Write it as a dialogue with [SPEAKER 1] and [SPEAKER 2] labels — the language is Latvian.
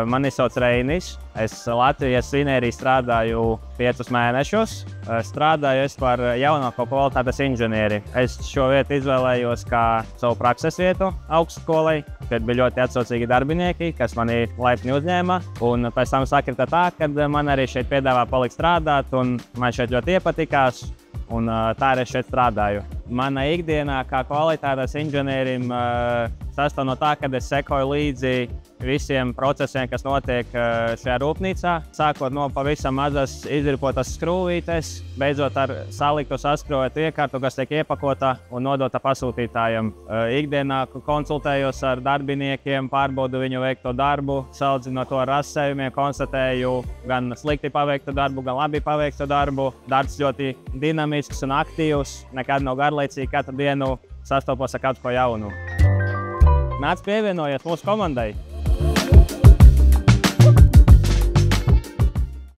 [SPEAKER 1] Mani sauc Reinis. Es Latvijas Svinērī strādāju 5 mēnešus. Strādāju es par jaunāko kvalitātes inženieri. Es šo vietu izvēlējos kā savu prakses vietu augstskolai, kad bija ļoti atsaucīgi darbinieki, kas mani laipni uzņēma. Un pēc tam sakrita tā, ka man arī šeit piedāvā palikt strādāt, un man šeit ļoti iepatikās. Un tā arī es šeit strādāju. Mana ikdienā kā kvalitātes inženierim sastāv no tā, ka es sekoju līdzi visiem procesiem, kas notiek šajā rūpnīcā. Sākot no pavisam mazas izripotas skrūvītes, beidzot ar saliktu saskrojotu iekārtu, kas tiek iepakota un nodota pasūtītājam. Ikdienā konsultējos ar darbiniekiem, pārbaudu viņu veikto darbu, salīdzinu to ar rasējumiem, konstatēju gan slikti paveiktu darbu, gan labi paveiktu darbu. Darbs ļoti dinamisks un aktīvs, nekad nav garlaicīgi, katru dienu sastopos ar kaut ko jaunu. Nāc pievienojies mūsu komandai!